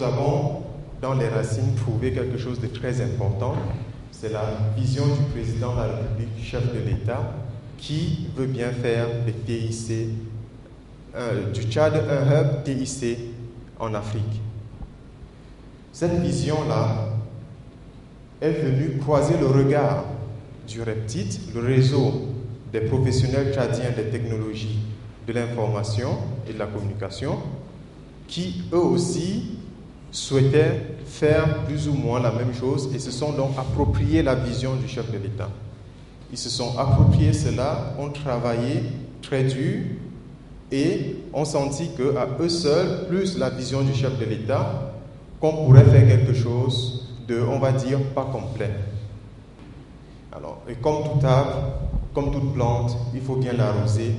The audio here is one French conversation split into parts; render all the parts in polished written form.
Nous avons dans les racines trouvé quelque chose de très important, c'est la vision du président de la République, chef de l'État, qui veut bien faire des TIC, du Tchad un hub TIC en Afrique. Cette vision-là est venue croiser le regard du REPTIT, le réseau des professionnels tchadiens des technologies de l'information et de la communication, qui eux aussi souhaitaient faire plus ou moins la même chose et se sont donc appropriés la vision du chef de l'État. Ils se sont appropriés cela, ont travaillé très dur et ont senti qu'à eux seuls, plus la vision du chef de l'État, qu'on pourrait faire quelque chose de, on va dire, pas complet. Alors, et comme tout arbre, comme toute plante, il faut bien l'arroser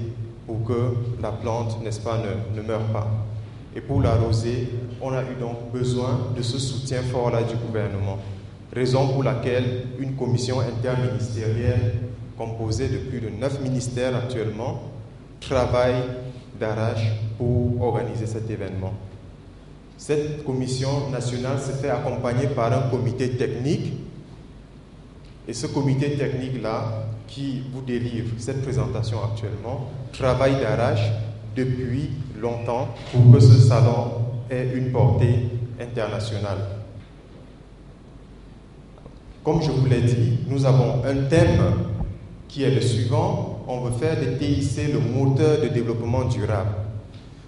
pour que la plante, n'est-ce pas, ne meure pas. Et pour l'arroser, on a eu donc besoin de ce soutien fort-là du gouvernement. Raison pour laquelle une commission interministérielle composée de plus de 9 ministères actuellement travaille d'arrache pour organiser cet événement. Cette commission nationale se fait accompagner par un comité technique. Et ce comité technique-là, qui vous délivre cette présentation actuellement, travaille d'arrache depuis longtemps pour que ce salon ait une portée internationale. Comme je vous l'ai dit, nous avons un thème qui est le suivant. On veut faire des TIC le moteur de développement durable.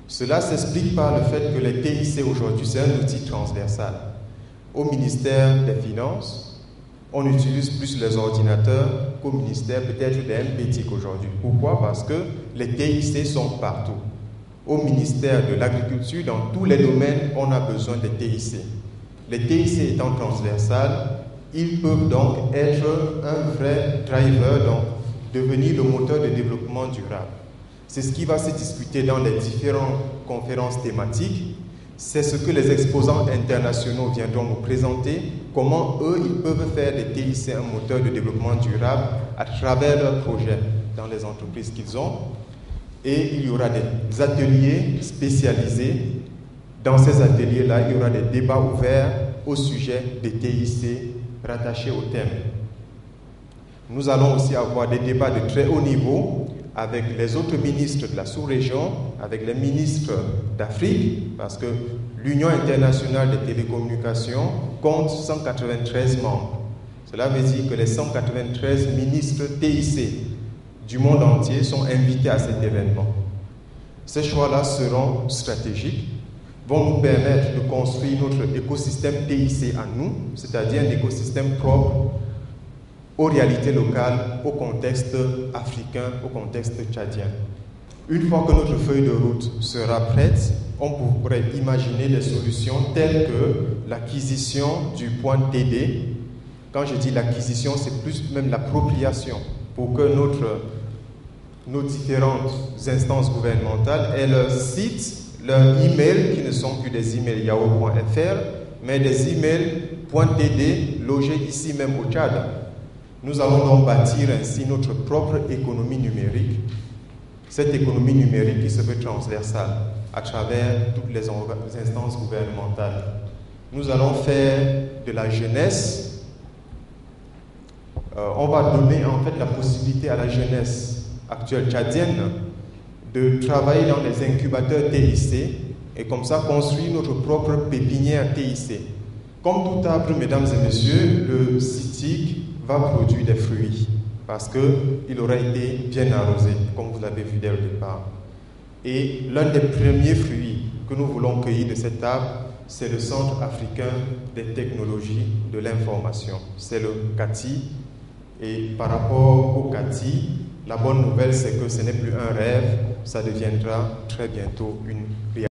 Cela s'explique par le fait que les TIC aujourd'hui, c'est un outil transversal. Au ministère des Finances, on utilise plus les ordinateurs qu'au ministère peut-être des MPTIC aujourd'hui. Pourquoi? Parce que les TIC sont partout. Au ministère de l'Agriculture, dans tous les domaines, on a besoin des TIC. Les TIC étant transversales, ils peuvent donc être un vrai driver, donc devenir le moteur de développement durable. C'est ce qui va se discuter dans les différentes conférences thématiques. C'est ce que les exposants internationaux viendront nous présenter, comment eux, ils peuvent faire des TIC un moteur de développement durable à travers leurs projets dans les entreprises qu'ils ont. Et il y aura des ateliers spécialisés. Dans ces ateliers-là, il y aura des débats ouverts au sujet des TIC rattachés au thème. Nous allons aussi avoir des débats de très haut niveau avec les autres ministres de la sous-région, avec les ministres d'Afrique, parce que l'Union internationale des télécommunications compte 193 membres. Cela veut dire que les 193 ministres TIC du monde entier sont invités à cet événement. Ces choix-là seront stratégiques, vont nous permettre de construire notre écosystème TIC à nous, c'est-à-dire un écosystème propre aux réalités locales, au contexte africain, au contexte tchadien. Une fois que notre feuille de route sera prête, on pourrait imaginer des solutions telles que l'acquisition du point TD. Quand je dis l'acquisition, c'est plus même l'appropriation pour que nos différentes instances gouvernementales aient leur site, leurs emails qui ne sont plus des emails yahoo.fr, mais des emails .td logés ici même au Tchad. Nous allons donc bâtir ainsi notre propre économie numérique, cette économie numérique qui se veut transversale à travers toutes les instances gouvernementales. Nous allons faire de la jeunesse, on va donner en fait la possibilité à la jeunesse actuelle tchadienne de travailler dans les incubateurs TIC et comme ça construire notre propre pépinière TIC. Comme tout arbre, mesdames et messieurs, le CITIC va produire des fruits parce qu'il aura été bien arrosé, comme vous l'avez vu dès le départ. Et l'un des premiers fruits que nous voulons cueillir de cet arbre, c'est le Centre africain des technologies de l'information. C'est le CATI. Et par rapport au CATI, la bonne nouvelle, c'est que ce n'est plus un rêve, ça deviendra très bientôt une réalité.